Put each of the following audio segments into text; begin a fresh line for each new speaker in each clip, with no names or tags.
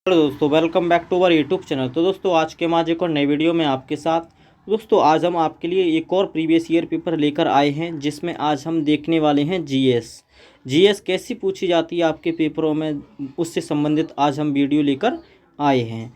Hello दोस्तों, welcome back to our YouTube channel. तो दोस्तों आज के आज एक और नई वीडियो में आपके साथ। दोस्तों आज हम आपके लिए एक और प्रीवियस ईयर पेपर लेकर आए हैं, जिसमें आज हम देखने वाले हैं जीएस कैसी पूछी जाती है आपके पेपरों में, उससे संबंधित आज हम वीडियो लेकर आए हैं।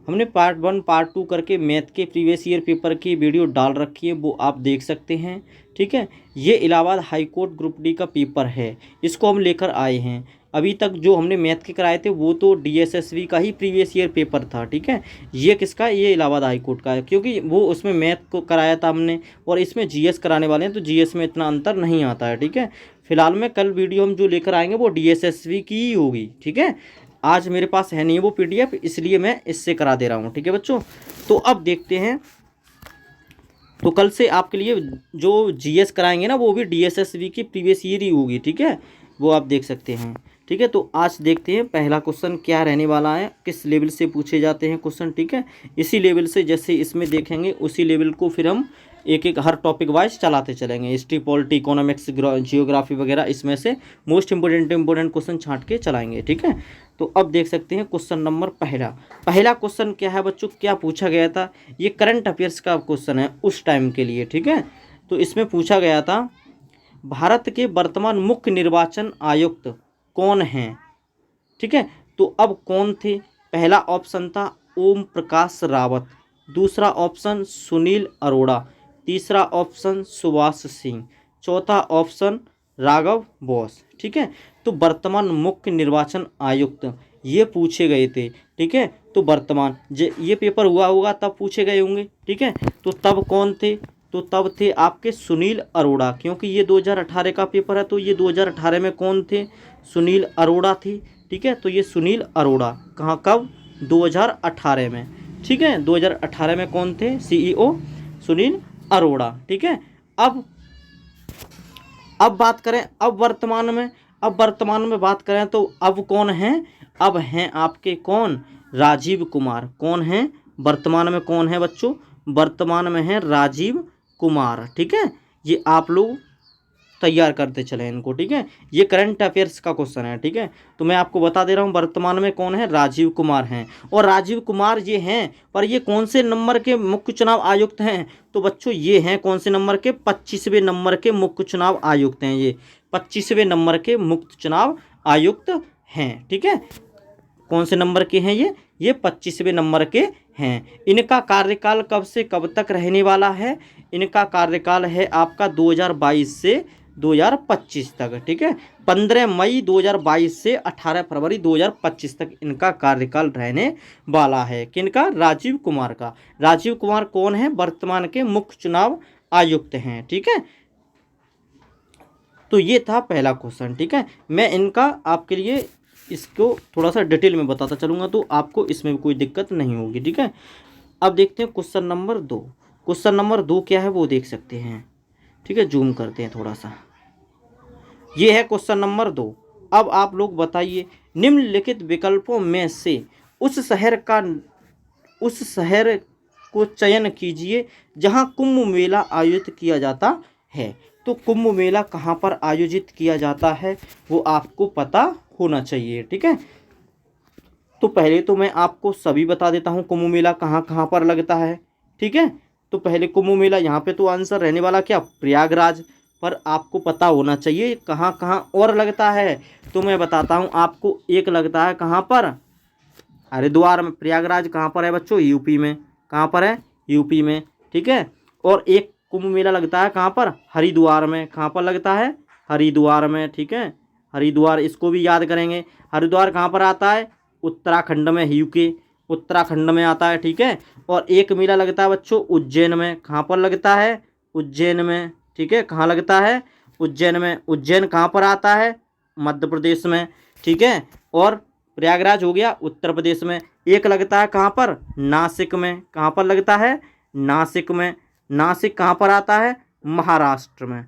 हमने पार्ट 1 पार्ट 2 करके मैथ के प्रीवियस ईयर पेपर की वीडियो डाल रखी है, वो आप देख सकते हैं। ठीक है, ये Allahabad high court group D का पेपर है, इसको हम लेकर आए हैं। अभी तक जो हमने मैथ के कराए थे वो तो डीएसएसबी का ही प्रीवियस ईयर पेपर था। ठीक है, ये किसका, ये इलाहाबाद हाई कोर्ट का है, क्योंकि वो उसमें मैथ को कराया था हमने और इसमें जीएस कराने वाले हैं, तो जीएस में इतना अंतर नहीं आता है। ठीक है, फिलहाल में कल वीडियो हम जो लेकर आएंगे वो डीएसएसबी की ही होगी। ठीक है, आज मेरे पास है नहीं वो पीडीएफ, इसलिए मैं इससे करा दे रहा हूँ। ठीक है बच्चों, तो अब देखते हैं। तो कल से आपके लिए जो जीएस कराएंगे ना, वो भी डीएसएसबी की प्रीवियस ईयर ही होगी। ठीक है, वो आप देख सकते हैं। ठीक है, तो आज देखते हैं पहला क्वेश्चन क्या रहने वाला है, किस लेवल से पूछे जाते हैं क्वेश्चन। ठीक है, इसी लेवल से जैसे इसमें देखेंगे उसी लेवल को फिर हम एक एक हर टॉपिक वाइज चलाते चलेंगे। हिस्ट्री, पॉलिटी, इकोनॉमिक्स, जियोग्राफी वगैरह, इसमें से मोस्ट इंपोर्टेंट क्वेश्चन छांट के चलाएंगे। ठीक है, तो अब देख सकते हैं क्वेश्चन नंबर पहला क्वेश्चन क्या है बच्चों, क्या पूछा गया था। ये करंट अफेयर्स का क्वेश्चन है उस टाइम के लिए। ठीक है, तो इसमें पूछा गया था भारत के वर्तमान मुख्य निर्वाचन आयुक्त कौन हैं। ठीक है, तो अब कौन थे। पहला ऑप्शन था ओम प्रकाश रावत, दूसरा ऑप्शन सुनील अरोड़ा, तीसरा ऑप्शन सुभाष सिंह, चौथा ऑप्शन राघव बोस। ठीक है, तो वर्तमान मुख्य निर्वाचन आयुक्त ये पूछे गए थे। ठीक है, तो वर्तमान ये पेपर हुआ होगा तब पूछे गए होंगे। ठीक है, तो तब कौन थे, तो तब थे आपके सुनील अरोड़ा, क्योंकि ये 2018 का पेपर है, तो ये 2018 में कौन थे, सुनील अरोड़ा थी। ठीक है, तो ये सुनील अरोड़ा कहाँ, कब, 2018 में। ठीक है, 2018 में कौन थे, सीईओ सुनील अरोड़ा। ठीक है, अब बात करें, अब वर्तमान में बात करें तो अब कौन है, अब हैं आपके कौन, राजीव कुमार। कौन है वर्तमान में, कौन है बच्चों, वर्तमान में है राजीव कुमार। ठीक है, ये आप लोग तैयार करते चले इनको। ठीक है, ये करंट अफेयर्स का क्वेश्चन है। ठीक है, तो मैं आपको बता दे रहा हूँ वर्तमान में कौन है, राजीव कुमार हैं। और राजीव कुमार ये हैं, पर ये कौन से नंबर के मुख्य चुनाव आयुक्त हैं, तो बच्चों ये हैं कौन से नंबर के, 25वें नंबर के मुख्य चुनाव आयुक्त हैं। ये 25वें नंबर के मुख्य चुनाव आयुक्त हैं। ठीक है, कौन से नंबर के हैं ये 25वें नंबर के हैं। इनका कार्यकाल कब से कब तक रहने वाला है, इनका कार्यकाल है आपका 2022 से 2025 तक। ठीक है, 15 मई 2022 से 18 फरवरी 2025 तक इनका कार्यकाल रहने वाला है। किनका, राजीव कुमार का। राजीव कुमार कौन है, वर्तमान के मुख्य चुनाव आयुक्त हैं। ठीक है, तो ये था पहला क्वेश्चन। ठीक है, मैं इनका आपके लिए इसको थोड़ा सा डिटेल में बताता चलूँगा, तो आपको इसमें कोई दिक्कत नहीं होगी। ठीक है, अब देखते हैं क्वेश्चन नंबर 2। क्वेश्चन नंबर 2 क्या है वो देख सकते हैं। ठीक है, जूम करते हैं थोड़ा सा। ये है क्वेश्चन नंबर 2। अब आप लोग बताइए, निम्नलिखित विकल्पों में से उस शहर को चयन कीजिए जहां कुंभ मेला आयोजित किया जाता है। तो कुंभ मेला कहां पर आयोजित किया जाता है वो आपको पता होना चाहिए। ठीक है, तो पहले तो मैं आपको सभी बता देता हूं कुंभ मेला कहां कहां पर लगता है। ठीक है, तो पहले कुंभ मेला यहाँ पे तो आंसर रहने वाला क्या, प्रयागराज, पर आपको पता होना चाहिए कहाँ कहाँ और लगता है। तो मैं बताता हूँ आपको, एक लगता है कहाँ पर, हरिद्वार में। प्रयागराज कहाँ पर है बच्चों, यूपी में। कहाँ पर है, यूपी में। ठीक है, और एक कुंभ मेला लगता है कहाँ पर, हरिद्वार में। कहाँ पर लगता है, हरिद्वार में। ठीक है, हरिद्वार, इसको भी याद करेंगे। हरिद्वार कहाँ पर आता है, उत्तराखंड में, यूके उत्तराखंड में आता है। ठीक है, और एक मेला लगता है बच्चों उज्जैन में। कहाँ पर लगता है, उज्जैन में। ठीक है, कहाँ लगता है, उज्जैन में। उज्जैन कहाँ पर आता है, मध्य प्रदेश में। ठीक है, और प्रयागराज हो गया उत्तर प्रदेश में। एक लगता है कहाँ पर, नासिक में। कहाँ पर लगता है, नासिक में। नासिक कहाँ पर आता है, महाराष्ट्र में,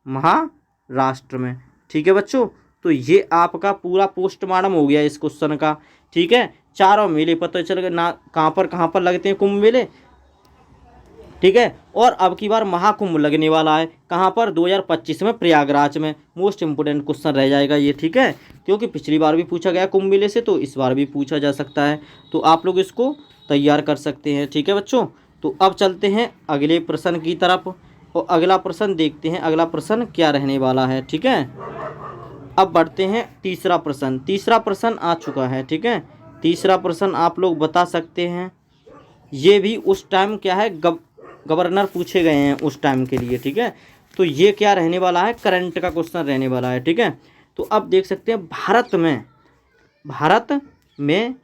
महाराष्ट्र में। ठीक है बच्चों, तो ये आपका पूरा पोस्टमार्टम हो गया इस क्वेश्चन का। ठीक है, चारों मेले पता चल गए ना, कहाँ पर लगते हैं कुंभ मेले। ठीक है। और अब की बार महाकुंभ लगने वाला है, कहाँ पर? 2025 में प्रयागराज में। मोस्ट इंपोर्टेंट क्वेश्चन रह जाएगा ये, ठीक है, क्योंकि पिछली बार भी पूछा गया कुंभ मेले से, तो इस बार भी पूछा जा सकता है, तो आप लोग इसको तैयार कर सकते हैं, ठीक है बच्चों। तो अब चलते हैं अगले प्रश्न की तरफ, और अगला प्रश्न देखते हैं, अगला प्रश्न क्या रहने वाला है, ठीक है। अब बढ़ते हैं तीसरा प्रश्न। तीसरा प्रश्न आ चुका है, ठीक है। तीसरा प्रश्न आप लोग बता सकते हैं, ये भी उस टाइम क्या है, गवर्नर पूछे गए हैं उस टाइम के लिए, ठीक है। तो ये क्या रहने वाला है, करंट का क्वेश्चन रहने वाला है, ठीक है। तो अब देख सकते हैं भारत में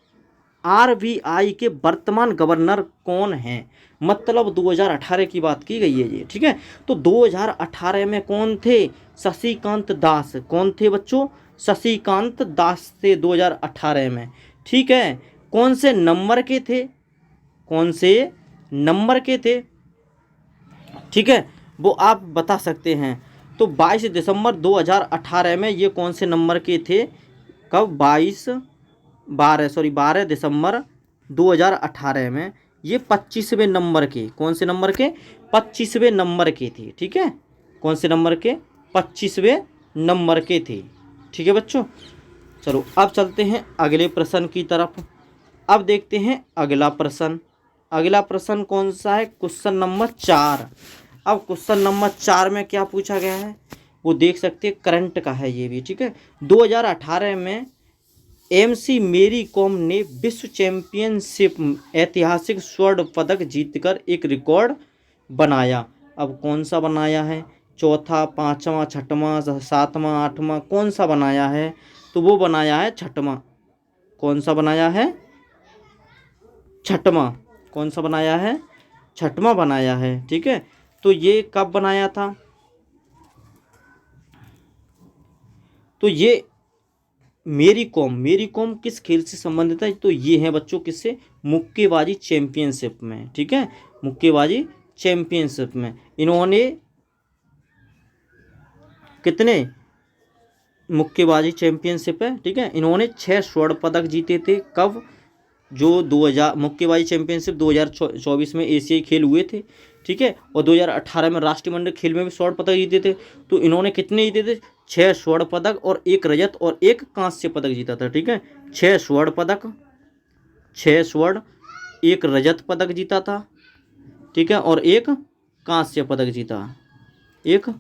आरबीआई के वर्तमान गवर्नर कौन हैं, मतलब 2018 की बात की गई है ये, ठीक है। तो 2018 में कौन थे? शशिकांत दास। कौन थे बच्चों? शशिकांत दास थे 2018 में, ठीक है। कौन से नंबर के थे? कौन से नंबर के थे, ठीक है, वो आप बता सकते हैं। तो 22 दिसंबर 2018 में ये कौन से नंबर के थे? कब? 12 दिसंबर 2018 में ये 25वें नंबर के, कौन से नंबर के? 25वें नंबर के थे, ठीक है। कौन से नंबर के? 25वें नंबर के थे, ठीक है बच्चों। चलो अब चलते हैं अगले प्रश्न की तरफ। अब देखते हैं अगला प्रश्न। अगला प्रश्न कौन सा है? Question number 4। अब क्वेश्चन नंबर 4 में क्या पूछा गया है वो देख सकते हैं, करंट का है ये भी, ठीक है। 2018 में एमसी मेरी कॉम ने विश्व चैंपियनशिप ऐतिहासिक स्वर्ण पदक जीतकर एक रिकॉर्ड बनाया। अब कौन सा बनाया है? चौथा, पाँचवा, छठवां, सातवां, आठवां, कौन सा बनाया है? तो वो बनाया है छठवां। कौन सा बनाया है? छठवां। कौन सा बनाया है? छठवां बनाया है, ठीक है। तो ये कब बनाया था? तो ये मेरी कॉम किस खेल से संबंधित है? तो ये है बच्चों किससे? मुक्केबाजी चैंपियनशिप में, ठीक है। मुक्केबाजी चैंपियनशिप में इन्होंने कितने? मुक्केबाजी चैंपियनशिप है, ठीक है, इन्होंने 6 स्वर्ण पदक जीते थे। कब? जो 2000 मुक्केबाजी चैंपियनशिप 2024 में एशियाई खेल हुए थे, ठीक है, और 2018 में राष्ट्रमंडल खेल में भी स्वर्ण पदक जीते थे। तो इन्होंने कितने जीते थे? 6 स्वर्ण पदक और 1 रजत और 1 कांस्य पदक जीता था, ठीक है। 6 स्वर्ण पदक, 6 स्वर्ण, 1 रजत पदक जीता था, ठीक है, और 1 कांस्य पदक जीता, 1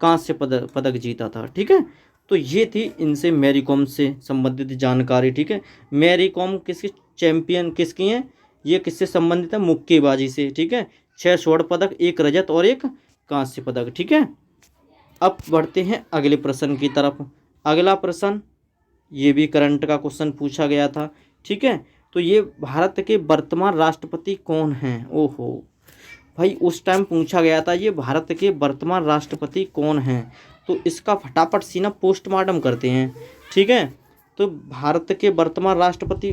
कांस्य पदक जीता था, ठीक है। तो ये थी इनसे मैरी कॉम से संबंधित जानकारी, ठीक है। मैरी कॉम किसकी चैंपियन किसकी हैं? ये किससे संबंधित है? मुक्केबाजी से, ठीक है। 6 स्वर्ण पदक, 1 रजत और 1 कांस्य पदक, ठीक है। अब बढ़ते हैं अगले प्रश्न की तरफ। अगला प्रश्न ये भी करंट का क्वेश्चन पूछा गया था, ठीक है। तो ये भारत के वर्तमान राष्ट्रपति कौन हैं? ओहो भाई, उस टाइम पूछा गया था ये भारत के वर्तमान राष्ट्रपति कौन हैं। तो इसका फटाफट सीना पोस्टमार्टम करते हैं, ठीक है। तो भारत के वर्तमान राष्ट्रपति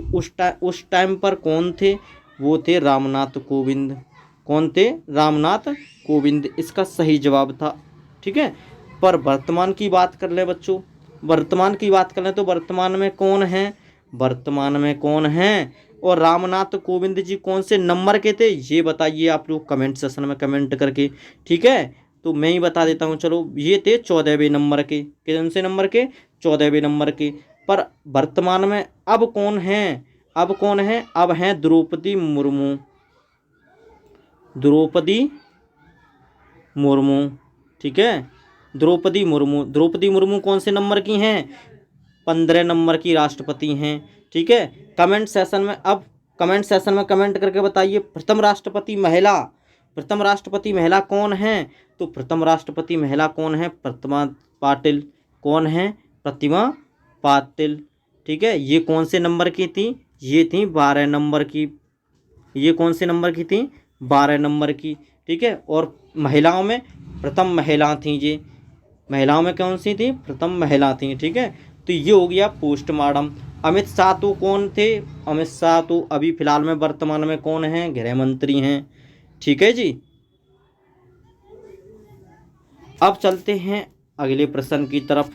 उस टाइम पर कौन थे? वो थे रामनाथ कोविंद। कौन थे? रामनाथ कोविंद इसका सही जवाब था, ठीक है। पर वर्तमान की बात कर ले बच्चों, वर्तमान की बात कर लें तो वर्तमान में कौन है? वर्तमान में कौन है? और रामनाथ कोविंद जी कौन से नंबर के थे ये बताइए आप लोग कमेंट सेक्शन में कमेंट करके, ठीक है। तो मैं ही बता देता हूँ, चलो ये थे 14वें नंबर के। कौन से नंबर के? 14वें नंबर के। पर वर्तमान में अब कौन है? अब कौन है? अब हैं द्रौपदी मुर्मू। द्रौपदी मुर्मू, ठीक है। द्रौपदी मुर्मू, द्रौपदी मुर्मू कौन से नंबर की हैं? 15 नंबर की राष्ट्रपति हैं, ठीक है। कमेंट सेशन में, अब कमेंट सेशन में कमेंट करके बताइए प्रथम राष्ट्रपति महिला, प्रथम राष्ट्रपति महिला कौन है? तो प्रथम राष्ट्रपति महिला कौन है? प्रतिमा पाटिल। कौन है? प्रतिमा पाटिल, ठीक है। ये कौन से नंबर की थी? ये थी 12 नंबर की। ये कौन से नंबर की थी? 12 नंबर की, ठीक है। और महिलाओं में प्रथम महिला थी ये, महिलाओं में कौन सी थी? प्रथम महिला थी, ठीक है। तो ये हो गया पोस्टमार्टम। अमित शाह तो कौन थे? अमित शाह तो अभी फिलहाल में वर्तमान में कौन हैं? गृह मंत्री हैं, ठीक है जी। अब चलते हैं अगले प्रश्न की तरफ।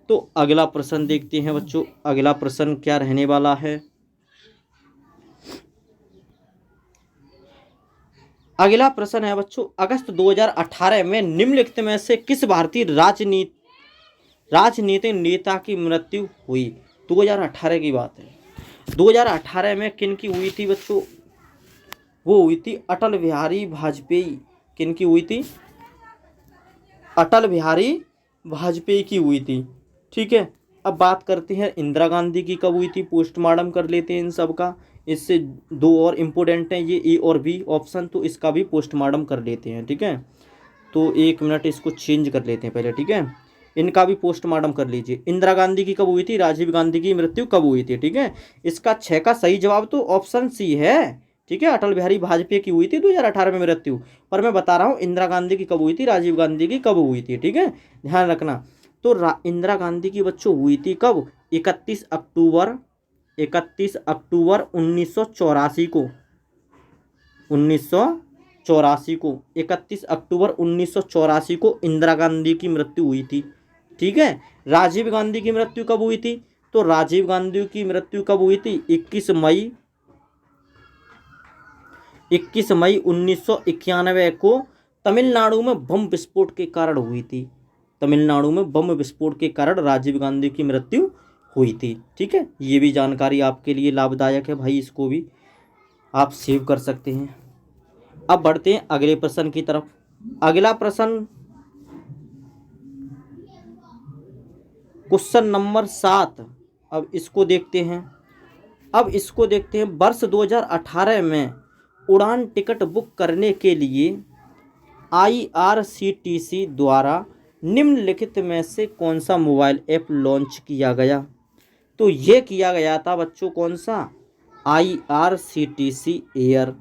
तो अगला प्रश्न देखते हैं बच्चों, अगला प्रश्न क्या रहने वाला है। अगला प्रश्न है बच्चों, अगस्त 2018 में निम्नलिखित में से किस भारतीय राजनीतिक नेता की मृत्यु हुई? 2018 की बात है। 2018 में किन की हुई थी बच्चों? वो हुई थी अटल बिहारी वाजपेयी। किन की हुई थी? अटल बिहारी वाजपेयी की हुई थी। ठीक है, अब बात करते हैं इंदिरा गांधी की कब हुई थी। पोस्टमार्टम कर लेते हैं इन सब का। इससे दो और इम्पोर्टेंट हैं ये ए और बी ऑप्शन, तो इसका भी पोस्टमार्टम कर लेते हैं। ठीक है, तो 1 मिनट इसको चेंज कर लेते हैं पहले। ठीक है, इनका भी पोस्टमार्टम कर लीजिए। इंदिरा गांधी की कब हुई थी? राजीव गांधी की मृत्यु कब हुई थी? ठीक है, इसका 6 का सही जवाब तो ऑप्शन सी है। ठीक है, अटल बिहारी वाजपेयी की हुई थी 2018 में मृत्यु, पर मैं बता रहा हूँ इंदिरा गांधी की कब हुई थी, राजीव गांधी की कब हुई थी। ठीक है, ध्यान रखना। तो इंदिरा गांधी की बच्चों हुई थी कब? 31 अक्टूबर 1984 को। 1984 को 31 अक्टूबर 1984 को इंदिरा गांधी की मृत्यु हुई थी। ठीक है, राजीव गांधी की मृत्यु कब हुई थी? तो राजीव गांधी की मृत्यु कब हुई थी? 21 मई 1991 को तमिलनाडु में बम विस्फोट के कारण हुई थी। तमिलनाडु में बम विस्फोट के कारण राजीव गांधी की मृत्यु हुई थी। ठीक है, ये भी जानकारी आपके लिए लाभदायक है भाई, इसको भी आप सेव कर सकते हैं। अब बढ़ते हैं अगले प्रश्न की तरफ। अगला प्रश्न क्वेश्चन नंबर 7। अब इसको देखते हैं। वर्ष 2018 में उड़ान टिकट बुक करने के लिए IRCTC द्वारा निम्नलिखित में से कौन सा मोबाइल ऐप लॉन्च किया गया? तो ये किया गया था बच्चों कौन सा? IRCTC air.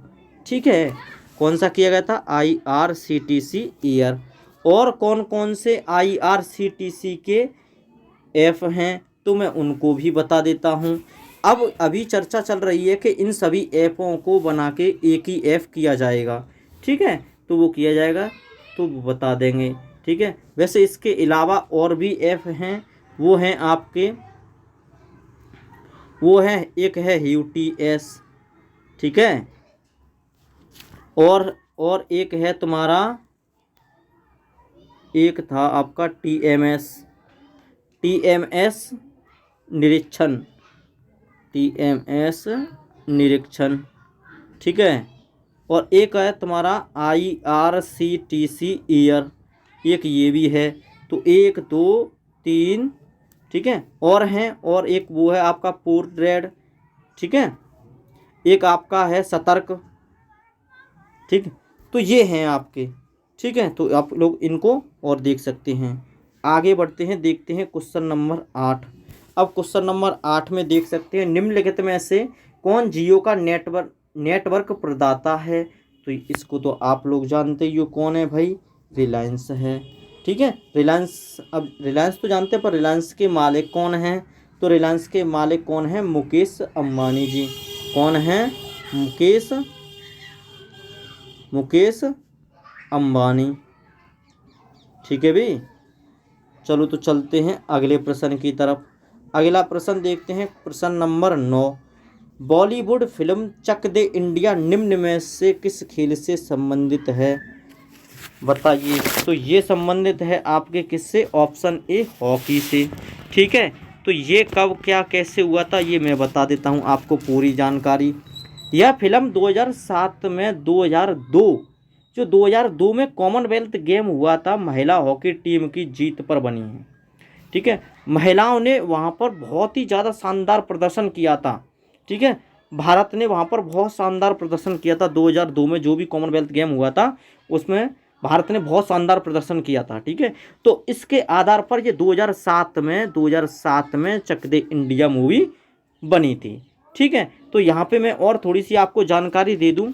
ठीक है, कौन सा किया गया था? IRCTC air. और कौन कौन से IRCTC के ऐप हैं तो मैं उनको भी बता देता हूं। अब अभी चर्चा चल रही है कि इन सभी ऐपों को बना के एक ही ऐप किया जाएगा। ठीक है, तो वो किया जाएगा तो वो बता देंगे। ठीक है, वैसे इसके अलावा और भी ऐप हैं, वो हैं आपके, वो है एक है UTS। ठीक है, और एक है तुम्हारा, एक था आपका TMS निरीक्षण। ठीक है, और एक है तुम्हारा IRCTC एयर, एक ये भी है। तो 1 2 3, ठीक है, और हैं, और एक वो है आपका पोर्ट रेड। ठीक है, एक आपका है सतर्क। ठीक, तो ये हैं आपके। ठीक है, तो आप लोग इनको और देख सकते हैं। आगे बढ़ते हैं, देखते हैं क्वेश्चन नंबर 8। अब क्वेश्चन नंबर 8 में देख सकते हैं, निम्नलिखित में से कौन जियो का नेटवर्क प्रदाता है? तो इसको तो आप लोग जानते ही हो, कौन है भाई? रिलायंस है। ठीक है, रिलायंस, अब रिलायंस तो जानते हैं, पर रिलायंस के मालिक कौन हैं? तो रिलायंस के मालिक कौन है? मुकेश अंबानी जी। कौन है? मुकेश अंबानी। ठीक है भाई, चलो तो चलते हैं अगले प्रश्न की तरफ। अगला प्रश्न देखते हैं, प्रश्न नंबर 9। बॉलीवुड फिल्म चक दे इंडिया निम्न में से किस खेल से संबंधित है? बताइए। तो ये संबंधित है आपके किससे? ऑप्शन ए हॉकी से। ठीक है, तो ये कब क्या कैसे हुआ था ये मैं बता देता हूँ आपको पूरी जानकारी। यह फिल्म 2007 में 2002 में कॉमनवेल्थ गेम हुआ था, महिला हॉकी टीम की जीत पर बनी है। ठीक है, महिलाओं ने वहाँ पर बहुत ही ज़्यादा शानदार प्रदर्शन किया था। ठीक है, भारत ने वहाँ पर बहुत शानदार प्रदर्शन किया था। 2002 में जो भी कॉमनवेल्थ गेम हुआ था उसमें भारत ने बहुत शानदार प्रदर्शन किया था। ठीक है, तो इसके आधार पर ये 2007 में चक दे इंडिया मूवी बनी थी। ठीक है, तो यहाँ पे मैं और थोड़ी सी आपको जानकारी दे दूँ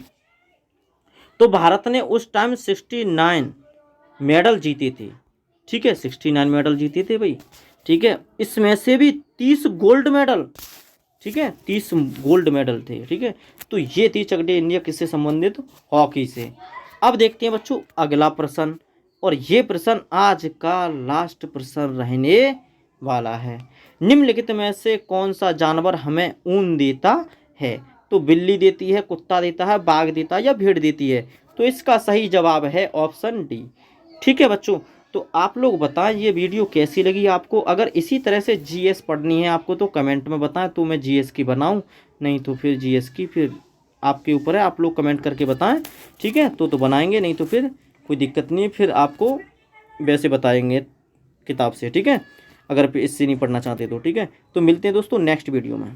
तो भारत ने उस टाइम 69 मेडल जीते थे। ठीक है, 69 मेडल जीते थे भाई। ठीक है, इसमें से भी 30 गोल्ड मेडल। ठीक है, 30 गोल्ड मेडल थे। ठीक है, तो ये थी चक दे इंडिया किससे संबंधित? हॉकी से। अब देखते हैं बच्चों अगला प्रश्न, और ये प्रश्न आज का लास्ट प्रश्न रहने वाला है। निम्नलिखित में से कौन सा जानवर हमें ऊन देता है? तो बिल्ली देती है, कुत्ता देता है, बाघ देता है या भेड़ देती है? तो इसका सही जवाब है ऑप्शन डी। ठीक है बच्चों, तो आप लोग बताएं ये वीडियो कैसी लगी आपको। अगर इसी तरह से जीएस पढ़नी है आपको तो कमेंट में बताएं, तो मैं जीएस की बनाऊं, नहीं तो फिर जीएस की फिर आपके ऊपर है, आप लोग कमेंट करके बताएं। ठीक है, तो बनाएंगे, नहीं तो फिर कोई दिक्कत नहीं है, फिर आपको वैसे बताएंगे किताब से। ठीक है, अगर इससे नहीं पढ़ना चाहते तो। ठीक है, तो मिलते हैं दोस्तों नेक्स्ट वीडियो में।